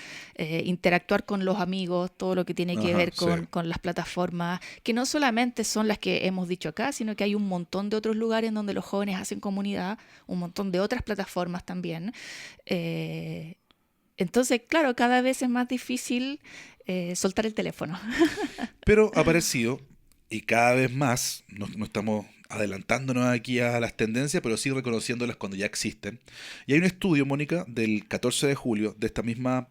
interactuar con los amigos, todo lo que tiene que Ajá, ver sí. con las plataformas, que no solamente son las que hemos dicho acá, sino que hay un montón de otros lugares en donde los jóvenes hacen comunidad, un montón de otras plataformas también. Entonces, claro, cada vez es más difícil soltar el teléfono. Pero ha aparecido, y cada vez más, no estamos adelantándonos aquí a las tendencias, pero sí reconociéndolas cuando ya existen. Y hay un estudio, Mónica, del 14 de julio, de esta misma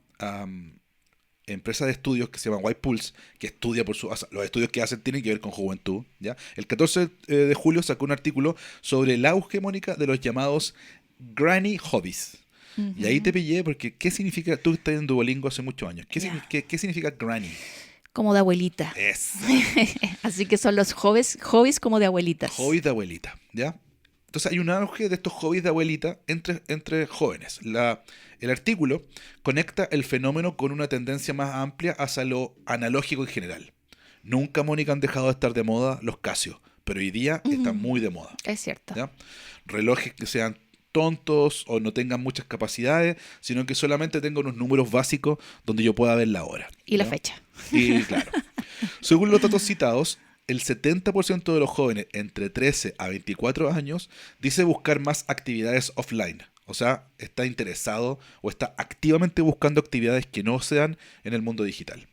empresa de estudios que se llama White Pulse, que estudia o sea, los estudios que hacen tienen que ver con juventud, ¿ya? El 14 de julio sacó un artículo sobre el auge, Mónica, de los llamados granny hobbies. Y ahí te pillé porque, ¿qué significa? Tú estás en Duolingo hace muchos años. Ya. ¿Qué significa granny? Como de abuelita. Es Así que son los hobbies como de abuelitas. hobby de abuelita, ¿ya? Entonces hay un auge de estos hobbies de abuelita entre jóvenes. El artículo conecta el fenómeno con una tendencia más amplia hacia lo analógico en general. Nunca, Mónica, han dejado de estar de moda los Casio, pero hoy día están muy de moda. Es cierto. ¿Ya? Relojes que sean tontos o no tengan muchas capacidades, sino que solamente tengan unos números básicos donde yo pueda ver la hora. Y la ¿ya? fecha. Y claro, según los datos citados, el 70% de los jóvenes entre 13 a 24 años dice buscar más actividades offline. O sea, está interesado o está activamente buscando actividades que no sean en el mundo digital.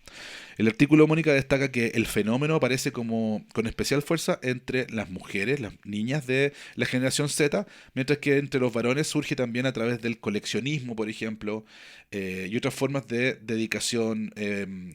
El artículo, Mónica, destaca que el fenómeno aparece como con especial fuerza entre las mujeres, las niñas de la generación Z, mientras que entre los varones surge también a través del coleccionismo, por ejemplo, y otras formas de dedicación,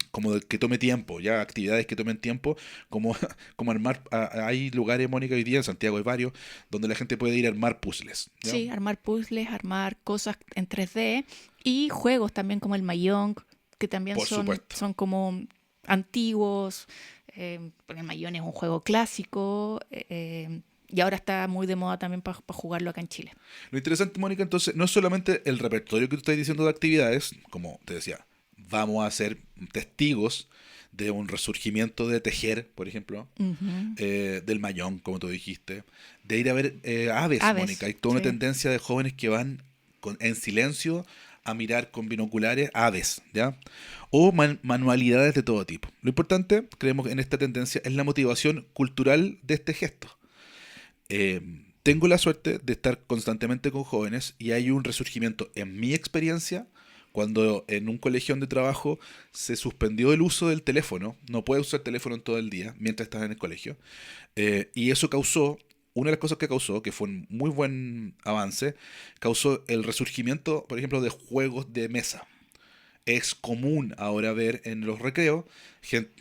como que tome tiempo, ya actividades que tomen tiempo, como, como armar, hay lugares, Mónica, hoy día en Santiago hay varios, donde la gente puede ir a armar puzzles. ¿ya? Sí, armar puzzles, armar cosas en 3D y juegos también como el Mahjong, que también Por supuesto. son como antiguos. Porque el Mahjong es un juego clásico y ahora está muy de moda también para jugarlo acá en Chile. Lo interesante, Mónica, entonces, no es solamente el repertorio que tú estás diciendo de actividades, como te decía, vamos a ser testigos de un resurgimiento de tejer, por ejemplo, Ujú. del mayón, como tú dijiste, de ir a ver aves, Aves, Mónica. Hay toda una sí. tendencia de jóvenes que van en silencio a mirar con binoculares aves, ¿ya? O manualidades de todo tipo. Lo importante, creemos en esta tendencia, es la motivación cultural de este gesto. Eh, Tengo la suerte de estar constantemente con jóvenes y hay un resurgimiento en mi experiencia cuando en un colegio de trabajo se suspendió el uso del teléfono. No puedes usar teléfono en todo el día mientras estás en el colegio. Y eso causó, una de las cosas que causó, que fue un muy buen avance, causó el resurgimiento, por ejemplo, de juegos de mesa. Es común ahora ver en los recreos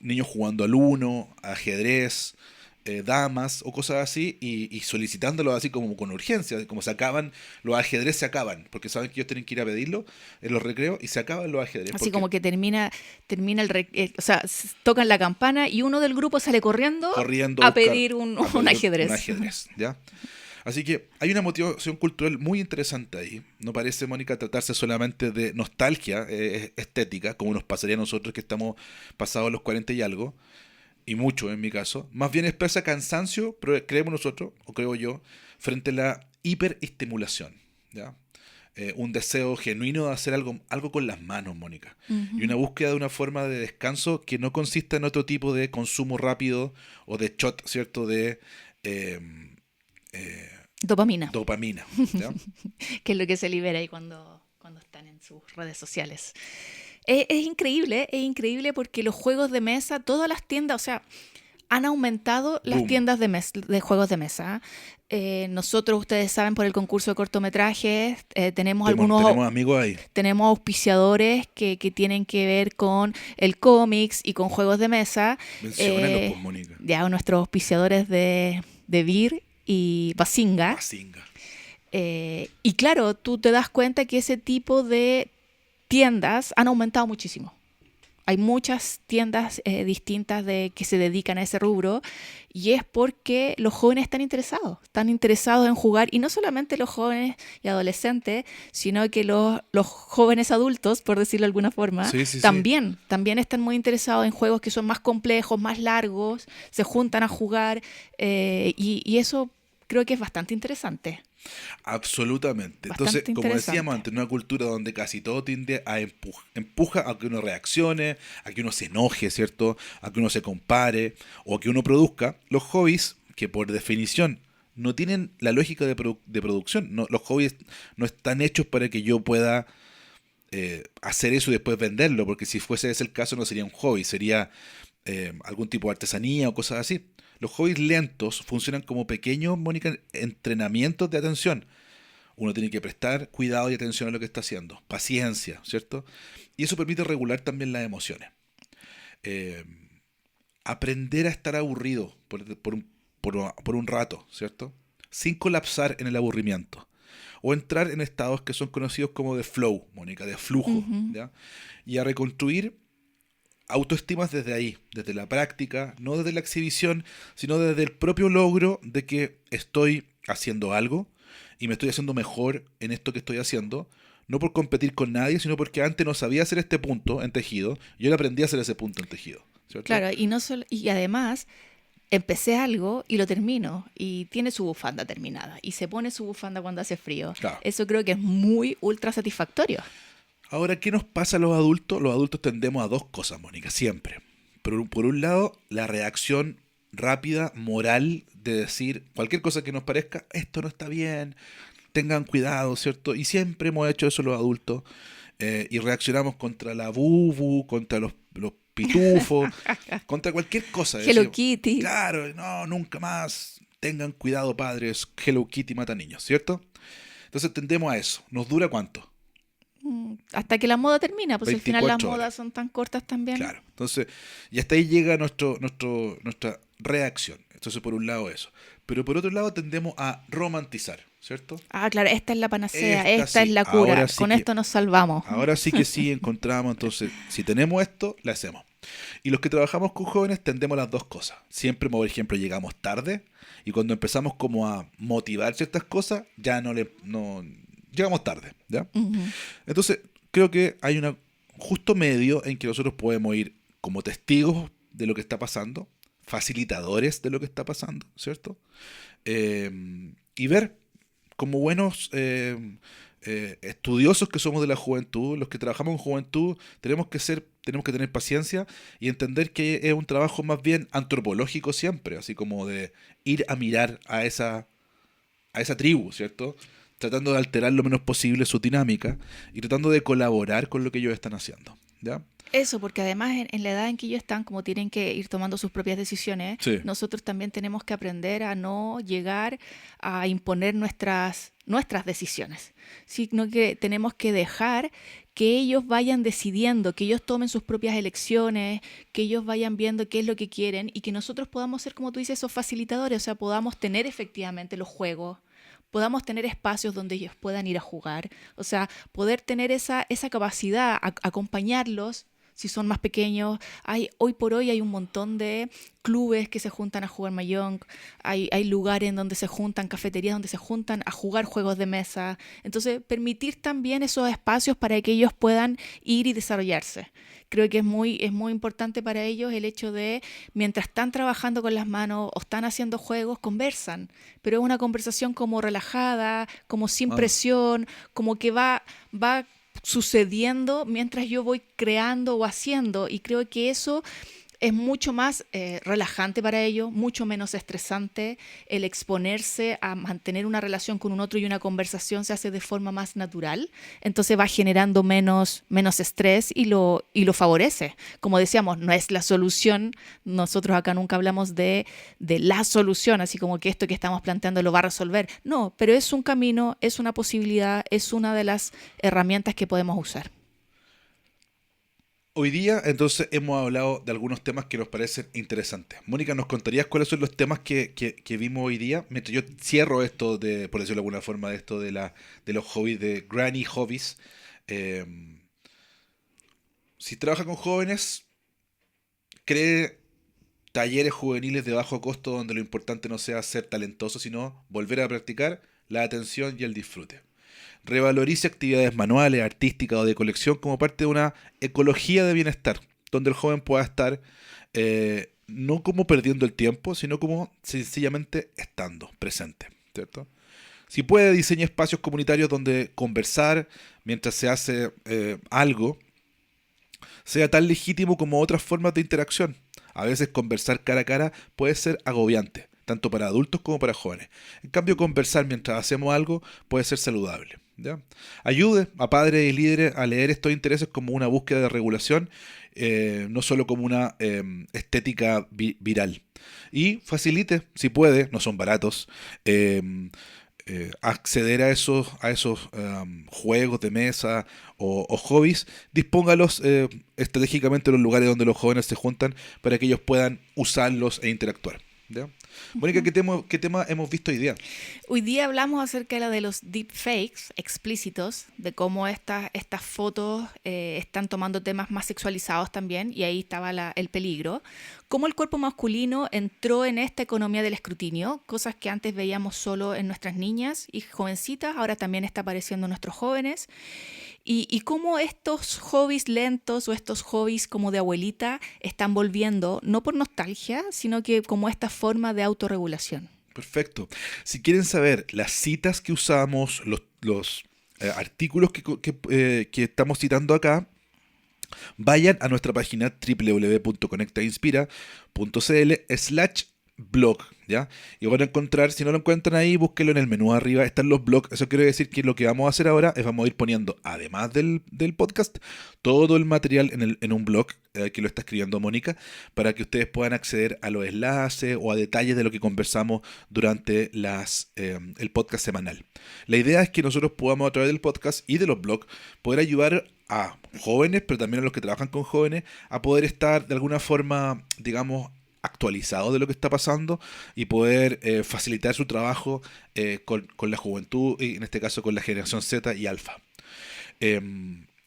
niños jugando al uno, ajedrez, damas o cosas así y solicitándolos así como con urgencia, como se acaban, los ajedrez se acaban, porque saben que ellos tienen que ir a pedirlo en los recreos y se acaban los ajedrez. Así como que termina o sea, tocan la campana y uno del grupo sale corriendo corriendo a pedir un ajedrez. Un ajedrez, ¿ya? Así que hay una motivación cultural muy interesante ahí. No parece, Mónica, tratarse solamente de nostalgia estética, como nos pasaría a nosotros que estamos pasados los 40 y algo, y mucho en mi caso. Más bien expresa cansancio, pero creemos nosotros, o creo yo, frente a la hiperestimulación, ¿ya? Un deseo genuino de hacer algo con las manos, Mónica. Y una búsqueda de una forma de descanso que no consista en otro tipo de consumo rápido o de shot, ¿cierto? De Dopamina, dopamina, ¿ya? que es lo que se libera ahí cuando están en sus redes sociales. Es increíble porque los juegos de mesa, todas las tiendas, o sea, han aumentado las Boom. tiendas de juegos de mesa. Nosotros, ustedes saben, por el concurso de cortometrajes, tenemos Tenemos amigos ahí. tenemos auspiciadores que tienen que ver con el cómics y con juegos de mesa. Menciónalos, pues, Mónica. Ya nuestros auspiciadores de Beer y Bazinga. Bazinga. Y claro, tú te das cuenta que ese tipo de tiendas han aumentado muchísimo. Hay muchas tiendas distintas que se dedican a ese rubro y es porque los jóvenes están interesados en jugar y no solamente los jóvenes y adolescentes, sino que los jóvenes adultos, por decirlo de alguna forma, Sí. también están muy interesados en juegos que son más complejos, más largos, se juntan a jugar y eso creo que es bastante interesante. Absolutamente. Bastante Entonces, como decíamos interesante. antes, una cultura donde casi todo tiende a empuja a que uno reaccione, a que uno se enoje, ¿cierto? A que uno se compare o a que uno produzca. Los hobbies, que por definición no tienen la lógica de producción, los hobbies no están hechos para que yo pueda hacer eso y después venderlo, porque si fuese ese el caso no sería un hobby, sería algún tipo de artesanía o cosas así. Los hobbies lentos funcionan como pequeños, Mónica, entrenamientos de atención. Uno tiene que prestar cuidado y atención a lo que está haciendo, paciencia, ¿cierto? Y eso permite regular también las emociones. Eh, Aprender a estar aburrido por un rato, ¿cierto? Sin colapsar en el aburrimiento. O entrar en estados que son conocidos como de flow, Mónica, de flujo, ¿ya? Y a reconstruir autoestimas desde ahí, desde la práctica, no desde la exhibición, sino desde el propio logro de que estoy haciendo algo y me estoy haciendo mejor en esto que estoy haciendo, no por competir con nadie, sino porque antes no sabía hacer este punto en tejido, y ahora aprendí a hacer ese punto en tejido, ¿cierto? Claro, y no solo, y además empecé algo y lo termino y tiene su bufanda terminada y se pone su bufanda cuando hace frío. Claro. Eso creo que es muy ultra satisfactorio. Ahora, ¿qué nos pasa a los adultos? Los adultos tendemos a dos cosas, Mónica, siempre. Por un lado, la reacción rápida, moral, de decir cualquier cosa que nos parezca, esto no está bien, tengan cuidado, ¿cierto? Y siempre hemos hecho eso los adultos, y reaccionamos contra la bubu, contra los pitufos, contra cualquier cosa. Hello Decimos, Kitty. claro, no, nunca más, tengan cuidado padres, Hello Kitty mata niños, ¿cierto? Entonces tendemos a eso. ¿Nos dura cuánto? Hasta que la moda termina, pues al final las 24 modas horas. son tan cortas también. Claro. Entonces, y hasta ahí llega nuestra reacción. Entonces, por un lado eso. Pero por otro lado tendemos a romantizar, ¿cierto? Ah, claro, esta es la panacea, esta sí. es la cura, Ahora sí con que- esto nos salvamos. Ahora sí que sí encontramos, entonces, si tenemos esto, la hacemos. Y los que trabajamos con jóvenes tendemos las dos cosas. Siempre, por ejemplo, llegamos tarde, y cuando empezamos como a motivar ciertas cosas, ya no llegamos tarde, ¿ya? Ujú. Entonces, creo que hay un justo medio en que nosotros podemos ir como testigos de lo que está pasando, facilitadores de lo que está pasando, ¿cierto? Y ver como buenos estudiosos que somos de la juventud, los que trabajamos en juventud, tenemos que tener paciencia y entender que es un trabajo más bien antropológico siempre, así como de ir a mirar a esa tribu, ¿cierto? Tratando de alterar lo menos posible su dinámica y tratando de colaborar con lo que ellos están haciendo, ¿ya? Eso, porque además en la edad en que ellos están, como tienen que ir tomando sus propias decisiones, Sí. nosotros también tenemos que aprender a no llegar a imponer nuestras decisiones, sino que tenemos que dejar que ellos vayan decidiendo, que ellos tomen sus propias elecciones, que ellos vayan viendo qué es lo que quieren y que nosotros podamos ser, como tú dices, esos facilitadores, o sea, podamos tener efectivamente los juegos, podamos tener espacios donde ellos puedan ir a jugar, o sea, poder tener esa capacidad, acompañarlos. Si son más pequeños, hoy por hoy hay un montón de clubes que se juntan a jugar Mahjong, hay lugares en donde se juntan, cafeterías donde se juntan a jugar juegos de mesa. Entonces, permitir también esos espacios para que ellos puedan ir y desarrollarse. Creo que es muy importante para ellos el hecho de, mientras están trabajando con las manos o están haciendo juegos, conversan. Pero es una conversación como relajada, como sin Ah. presión, como que va sucediendo mientras yo voy creando o haciendo, y creo que eso es mucho más relajante para ellos, mucho menos estresante. El exponerse a mantener una relación con un otro y una conversación se hace de forma más natural, entonces va generando menos estrés y lo favorece. Como decíamos, no es la solución, nosotros acá nunca hablamos de la solución, así como que esto que estamos planteando lo va a resolver. No, pero es un camino, es una posibilidad, es una de las herramientas que podemos usar. Hoy día, entonces, hemos hablado de algunos temas que nos parecen interesantes. Mónica, ¿nos contarías cuáles son los temas que vimos hoy día? Mientras yo cierro esto, por decirlo de alguna forma, de esto de los hobbies, de Granny Hobbies. Eh, si trabaja con jóvenes, cree talleres juveniles de bajo costo donde lo importante no sea ser talentoso, sino volver a practicar la atención y el disfrute. Revalorice actividades manuales, artísticas o de colección como parte de una ecología de bienestar, donde el joven pueda estar no como perdiendo el tiempo, sino como sencillamente estando presente, ¿cierto? Si puede, diseñe espacios comunitarios donde conversar mientras se hace algo sea tan legítimo como otras formas de interacción. A veces conversar cara a cara puede ser agobiante, tanto para adultos como para jóvenes. En cambio, conversar mientras hacemos algo puede ser saludable, ¿ya? Ayude a padres y líderes a leer estos intereses como una búsqueda de regulación, no solo como una estética viral. Y facilite, si puede, no son baratos, acceder a esos juegos de mesa o hobbies. Dispóngalos estratégicamente en los lugares donde los jóvenes se juntan para que ellos puedan usarlos e interactuar, ¿ya? Mónica, ¿qué tema hemos visto hoy día? Hoy día hablamos acerca de los deepfakes explícitos, de cómo estas fotos están tomando temas más sexualizados también, y ahí estaba el peligro. Cómo el cuerpo masculino entró en esta economía del escrutinio, cosas que antes veíamos solo en nuestras niñas y jovencitas, ahora también está apareciendo en nuestros jóvenes. Y cómo estos hobbies lentos o estos hobbies como de abuelita están volviendo, no por nostalgia, sino que como esta forma de autorregulación. Perfecto. Si quieren saber las citas que usamos, los artículos que estamos citando acá, vayan a nuestra página www.conectainspira.cl/blog, ¿ya? Y van a encontrar, si no lo encuentran ahí, búsquenlo en el menú arriba, están los blogs. Eso quiere decir que lo que vamos a hacer ahora es vamos a ir poniendo, además del podcast, todo el material en un blog que lo está escribiendo Mónica, para que ustedes puedan acceder a los enlaces o a detalles de lo que conversamos durante el podcast semanal. La idea es que nosotros podamos, a través del podcast y de los blogs, poder ayudar a jóvenes, pero también a los que trabajan con jóvenes, a poder estar de alguna forma, digamos, actualizados de lo que está pasando y poder facilitar su trabajo con la juventud y en este caso con la generación Z y Alfa.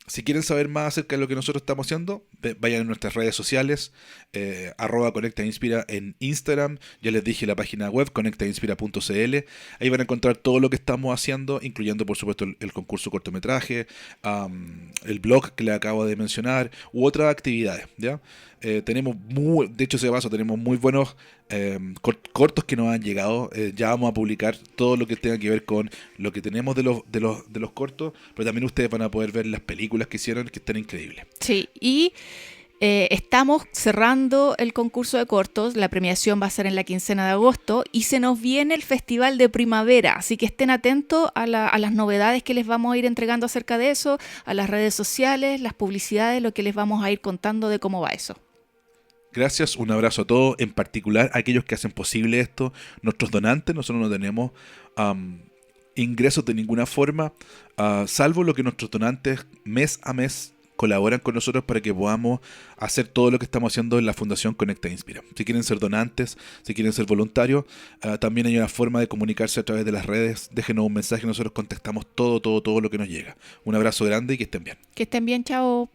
Si quieren saber más acerca de lo que nosotros estamos haciendo, vayan a nuestras redes sociales, @ConectaInspira en Instagram, ya les dije la página web, conectainspira.cl, ahí van a encontrar todo lo que estamos haciendo, incluyendo por supuesto el concurso cortometraje, el blog que les acabo de mencionar, u otras actividades, ¿ya? Tenemos de hecho, tenemos muy buenos cortos que nos han llegado. Ya vamos a publicar todo lo que tenga que ver con lo que tenemos de los cortos, pero también ustedes van a poder ver las películas que hicieron, que están increíbles. Sí, y estamos cerrando el concurso de cortos. La premiación va a ser en la quincena de agosto y se nos viene el Festival de Primavera, así que estén atentos a las novedades que les vamos a ir entregando acerca de eso, a las redes sociales, las publicidades, lo que les vamos a ir contando de cómo va eso. Gracias, un abrazo a todos, en particular a aquellos que hacen posible esto, nuestros donantes. Nosotros no tenemos ingresos de ninguna forma, salvo lo que nuestros donantes mes a mes colaboran con nosotros para que podamos hacer todo lo que estamos haciendo en la Fundación Conecta Inspira. Si quieren ser donantes, si quieren ser voluntarios, también hay una forma de comunicarse a través de las redes. Déjenos un mensaje, nosotros contestamos todo lo que nos llega. Un abrazo grande y que estén bien. Que estén bien, chao.